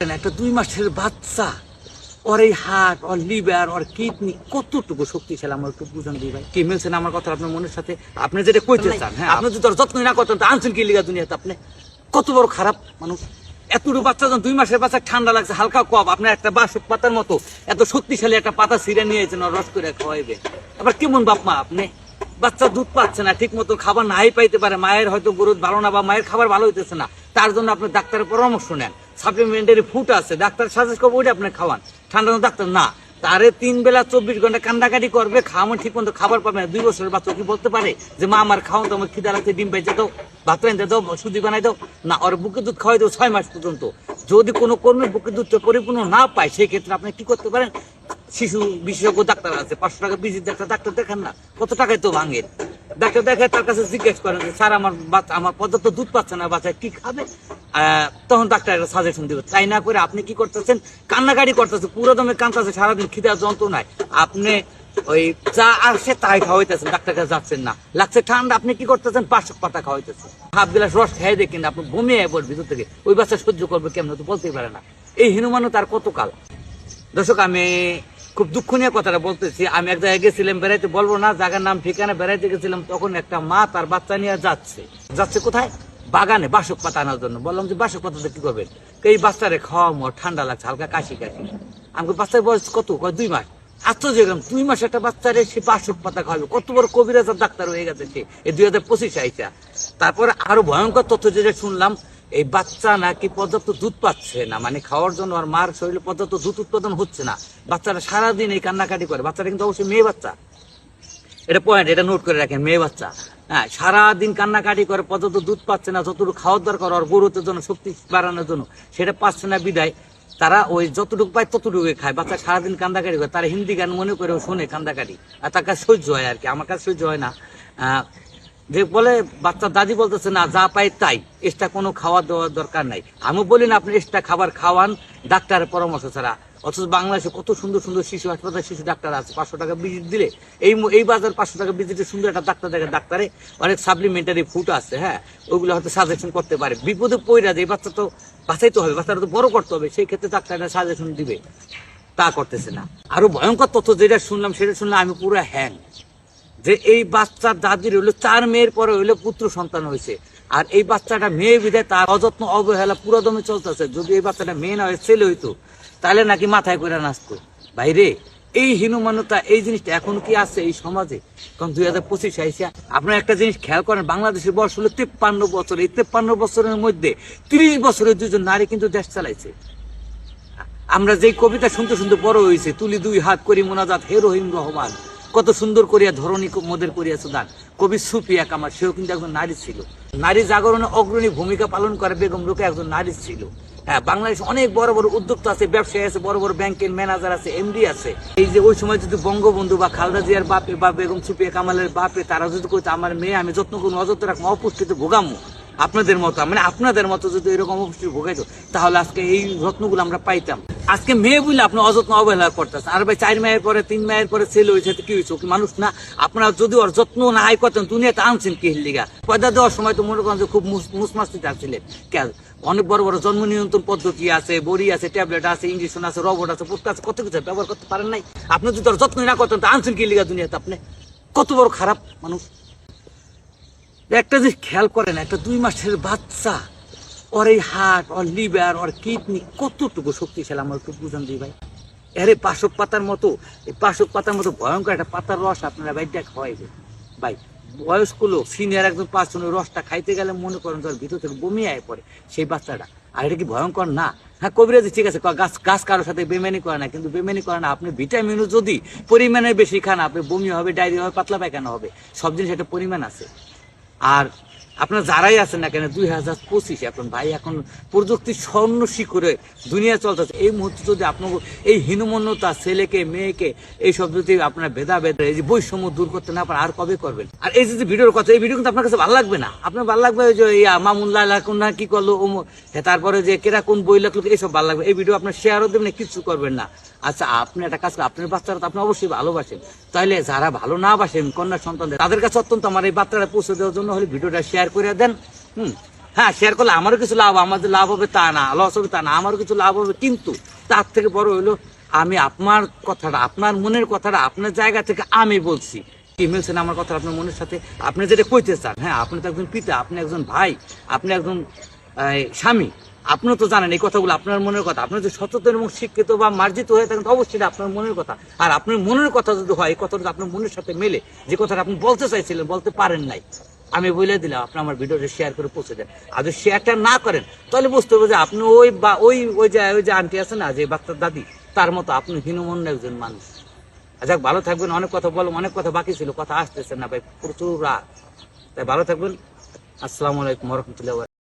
একটা 2 মাসের বাচ্চা, ওর এই হার্ট, ওর লিভার, ওর কিডনি কতটুকু শক্তিশালী আমার একটু বুঝান দিই ভাই। কি মিলছেন আমার কথা আপনার মনের সাথে? আপনি যেটা কইতে চান, হ্যাঁ, আপনি যদি ওর যত্নই না করতেন তা আনছেন কি লিগা দুনিয়াতে? আপনি কত বড় খারাপ মানুষ। এতটুকু বাচ্চা, যখন 2 মাসের বাচ্চা, ঠান্ডা লাগছে, হালকা কফ, আপনার একটা বাসক পাতার মতো এত শক্তিশালী একটা পাতা ছিঁড়ে নিয়ে এসেছেন রস করে খাওয়াইবে। আবার কেমন বাপ মা আপনি? বাচ্চা দুধ পাচ্ছে না, ঠিক মতো খাবার নাই পাইতে পারে, মায়ের হয়তো গরুদ ভালো না বা মায়ের খাবার ভালো হইতেছে না, তার জন্য আপনি ডাক্তারের পরামর্শ নেন। সাপ্লিমেন্টারি ফুড আছে, ডাক্তার সাজেস্ট করবে ওইটা আপনি খাওয়ান। ঠান্ডা ডাক্তার না, তারে 3 বেলা 24 ঘন্টা কান্দাকাটি করবে, খাওয়ান ঠিক মতো খাবার পাবে না। 2 বছরের বাচ্চা কি বলতে পারে যে মা আমার খাওয়ান তো, আমার খিদা লাগছে, ডিম পাইছে দাও, ভাত রাইতে দাও, সুজি বানাই দাও? না, ওর বুকের দুধ খাওয়াই দাও 6 মাস পর্যন্ত। যদি কোনো কর্মীর বুকের দুধটা পরিপূর্ণ না পায়, সেই ক্ষেত্রে আপনি কি করতে পারেন? শিশু বিশেষজ্ঞ ডাক্তার আছে, 500 টাকা বিজিট ডাক্তার দেখান না, কত টাকায় তো ভাঙেন। ডাক্তার দেখায়, তার কাছে জিজ্ঞেস করেন যে স্যার আমার বাচ্চা, আমার পর্যাপ্ত দুধ পাচ্ছে না, বাচ্চা কি খাবে? তখন ডাক্তার একটা সাজেশন দিবে। তাই না করে আপনি কি করতেছেন? কান্নাকাটি করতেছেন, পুরো দমে কাঁদতেছে, সারাদিন খিদা যন্ত্রণায় আপনি ওই যা আসে তাই খাওয়াইতেছেন, ডাক্তার কাছে যাচ্ছেন না। লাগছে ঠান্ডা, আপনি কি করতেছেন? বাসক পাতা খাওয়াইতেছেন। হাফ গ্লাস রস খাই দেখেন আপনি বমিয়ে পড়ে ভিতর থেকে। ওই বাচ্চা সহ্য করবে কেমন তো বলতেই পারে না। এই হীনমানও তার কতকাল। দর্শক, আমি খুব দুঃখ নিয়ে কথাটা বলতেছি। আমি এক জায়গায় গেছিলাম বেড়াইতে, বলবো না জায়গার নাম ঠিকানা, বেড়াইতে গেছিলাম। তখন একটা মা তার বাচ্চা নিয়ে যাচ্ছে কোথায়? বাগানে বাসক পাতা আনার জন্য। বললাম যে বাসক পাতাটা কি করবেন? এই বাচ্চারে খাওয়ামো, ঠান্ডা লাগছে, হালকা কাশি। আমাকে বাচ্চার বয়স কত? 2 মাস। আশ্চর্য হলাম, 2 মাস একটা বাচ্চারে সে বাসক পাতা খাওয়াবে? কত বড় কবিরাজ ডাক্তার হয়ে গেছে সে এই 2025 আইসা। তারপরে আরো ভয়ঙ্কর তথ্য যেটা শুনলাম, এই বাচ্চা নাকি পর্যাপ্ত দুধ পাচ্ছে না, মানে খাওয়ার জন্য আর মার শরীরে পর্যাপ্ত দুধ উৎপাদন হচ্ছে না। বাচ্চারা সারাদিন এই কান্নাকাটি করে। বাচ্চাটা কিন্তু অবশ্যই মেয়ে বাচ্চা, এটা পয়েন্ট, এটা নোট করে রাখেন, মেয়ে বাচ্চা। হ্যাঁ, সারাদিন কান্নাকাটি করে, পর্যাপ্ত দুধ পাচ্ছে না, যতটুকু খাওয়ার দরকার আর গরুতের জন্য, শক্তি বাড়ানোর জন্য, সেটা পাচ্ছে না। বিদায় তারা ওই যতটুকু পায় ততটুকু খায়। বাচ্চা সারাদিন কান্দাকাটি করে, তারা হিন্দি গান মনে করে শোনে কান্দাকাটি, আর তার কাছে সহ্য হয় আর কি। আমার কাছে সহ্য হয় না। যে বলে বাচ্চার দাদি বলতেছে না, যা পাই তাই, এক্সট্রা কোনো খাওয়া দেওয়ার দরকার নাই। আমি বলি না আপনি এক্সট্রা খাবার খাওয়ান ডাক্তারের পরামর্শ ছাড়া। অথচ বাংলাদেশে কত সুন্দর সুন্দর শিশু হাসপাতাল, শিশু ডাক্তার আছে। 500 টাকা ভিজিট দিলে এই বাজার 500 টাকা ভিজিটে সুন্দর একটা ডাক্তার দেখে। ডাক্তারে অনেক সাপ্লিমেন্টারি ফুড আছে, হ্যাঁ, ওইগুলো হয়তো সাজেশন করতে পারে। বিপদে পড়া যে বাচ্চা তো বাঁচাইতে হবে, বাচ্চাটা তো বড় করতে হবে, সেই ক্ষেত্রে ডাক্তাররা সাজেশন দিবে, তা করতেছে না। আরো ভয়ঙ্কর তথ্য যেটা শুনলাম, সেটা শুনলে আমি পুরো হ্যাং, যে এই বাচ্চার দাদির হইলো 4 মেয়ের পরে হইলো পুত্র সন্তান হয়েছে। আর এই বাচ্চাটা মেয়ে বিধায় তার অযত্ন অবহেলা পুরো দমে চলতেছে। যদি এই বাচ্চাটা মেয়ে না হয়ে ছেলে হইতো, তাহলে নাকি মাথায় করে নাচতো। বাইরে এই হীনমানতা, এই জিনিসটা এখন কি আছে এই সমাজে? কারণ 2025 আইসা আপনারা একটা জিনিস খেয়াল করেন, বাংলাদেশের বয়স হলো 53 বছর। এই 53 বছরের মধ্যে 30 বছরের 2জন নারী কিন্তু দেশ চালাইছে। আমরা যেই কবিতা শুনতে শুনতে বড় হয়েছে, তুলি 2 হাত করি মোনাজাত হে রহিম রহমান, কত সুন্দর করিয়া ধরণী মোদের করিয়া সুদান, কবি সুফিয়া কামাল, সেও কিন্তু একজন নারী ছিল। নারী জাগরণে অগ্রণী ভূমিকা পালন করে বেগম রোকেয়া একজন নারী ছিল। হ্যাঁ, বাংলাদেশ অনেক বড় বড় উদ্যোক্তা আছে, ব্যবসায়ী আছে, বড় বড় ব্যাংকের ম্যানেজার আছে, এমডি আছে। এই যে ওই সময় যদি বঙ্গবন্ধু বা খালেদা জিয়ার বাপে বা বেগম সুফিয়া কামালের বাপে তারা যদি কইতো আমার মেয়ে আমি যত্ন করবো, অযত্ন রাখবো, অপুষ্টিতে ভোগামো, আপনাদের মতো, মানে আপনাদের মতো যদি এরকম অপুষ্টি ভোগাইতো, তাহলে আজকে এই রত্নগুলো আমরা পাইতাম। আজকে মেয়ে বলে আপনি অযত্ন অবহেলা করতেছেন। আর ভাই 4 মায়ের পরে 3 মায়ের পরে ছেলে হয়েছে, কি হয়েছে? মানুষ না? আপনারা যদি ওর যত্ন না আয় করতেন, দুনিয়াতে আনছেন কি লিগা? পয়দা দেওয়ার সময় তো মনে করেন যে খুব মুসমাস্তিতে আসছিলেন। অনেক বড় বড় জন্ম নিয়ন্ত্রণ পদ্ধতি আছে, বড়ি আছে, ট্যাবলেট আছে, ইঞ্জেকশন আছে, রোবট আছে, পুটকা আছে, কত কিছু ব্যবহার করতে পারেন নাই। আপনি যদি ওর যত্ন না করতেন, তা আনছেন কি লিগা দুনিয়াতে? আপনি কত বড় খারাপ মানুষ। একটা জিনিস খেয়াল করেন, একটা 2 মাসের বাচ্চা, ওর এই হার্ট, ওর লিভার, ওর কিডনি কতটুকু শক্তিশালী আমার একটু বুঝান দিই ভাই। এর বাসক পাতার মতো, এই বাসক পাতার মতো ভয়ঙ্কর একটা পাতার রস আপনারা বাইটা খাওয়াইবে ভাই। বয়স্ক লোক, সিনিয়র একজন 5 জনের রসটা খাইতে গেলে মনে করেন তার ভিতর থেকে বমি আয় পড়ে সেই বাচ্চাটা। আর এটা কি ভয়ঙ্কর না? হ্যাঁ, কবিরাজি ঠিক আছে, গাছ কারোর সাথে বেমানি করে না, কিন্তু বেমানি করে না। আপনি ভিটামিনও যদি পরিমাণে বেশি খান, আপনি বমি হবে, ডায়রিয়া হবে, পাতলা পায়খানা হবে, সব জিনিস একটা পরিমাণ আছে। আর আপনার যারাই আছেন না কেন, 2025 এখন ভাই, এখন প্রযুক্তির স্বর্ণ শিখরে দুনিয়া চলতেছে। এই মুহূর্তে যদি আপনার এই হীনমন্যতা, ছেলেকে মেয়েকে এইসব যদি আপনার ভেদাভেদ, এই যে বৈষম্য দূর করতে না পারেন, আর কবে করবেন? আর এই যে ভিডিওর কথা, এই ভিডিও কিন্তু আপনার কাছে ভালো লাগবে না। আপনার ভালো লাগবে ওই যে মামুল্লাহ না কি করলো, তারপরে যে কেরা কোন বই লাগলো, এইসব ভালো লাগবে। এই ভিডিও আপনার শেয়ারও দেবেন না, কিছু করবেন না। আচ্ছা, আপনি একটা কাজ করেন, আপনার বাচ্চারা তো আপনি অবশ্যই ভালোবাসেন, তাহলে যারা ভালো না বাসেন কন্যা সন্তানদের, তাদের কাছে অত্যন্ত আমার এই বার্তাটা পৌঁছে দেওয়ার জন্য হলে ভিডিওটা শেয়ার করে দেন। হ্যাঁ শেয়ার করলে আমারও কিছু লাভ, আমার যে লাভ হবে তা না, লস হবে তা না, আমারও কিছু লাভ হবে, কিন্তু তার থেকে বড় হইলো আমি আপনার কথাটা, আপনার মনের কথাটা আপনার জায়গা থেকে আমি বলছি। কি মিলছে না আমার কথা আপনার মনের সাথে? আপনি যেটা কইতে চান, হ্যাঁ আপনি তো একজন পিতা, আপনি একজন ভাই, আপনি একজন স্বামী, আপনিও তো জানেন এই কথাগুলো আপনার মনের কথা। আপনি যদি সচেতন এবং শিক্ষিত বা মার্জিত হয়ে থাকেন, অবশ্যই আপনার মনের কথা। আর আপনার মনের কথা যদি হয়, এই কথাটা আপনার মনের সাথে মেলে, যে কথাটা আপনি বলতে চাইছিলেন বলতে পারেন নাই, আমি বলে দিলাম আপনি আমার ভিডিওটা শেয়ার করে পৌঁছে দেন। আর যদি শেয়ারটা না করেন তাহলে বুঝতে হবে যে আপনি ওই যে আন্টি আছে না, যে বাচ্চার দাদি, তার মতো আপনি হীনমন্য একজন মানুষ। যাক, ভালো থাকবেন। অনেক কথা বললাম, অনেক কথা বাকি ছিল, কথা আসতেছে না ভাই, প্রচুর রাত। তাই ভালো থাকবেন। আসসালামু আলাইকুম ওয়া রাহমাতুল্লাহি ওয়া বারাকাতুহু।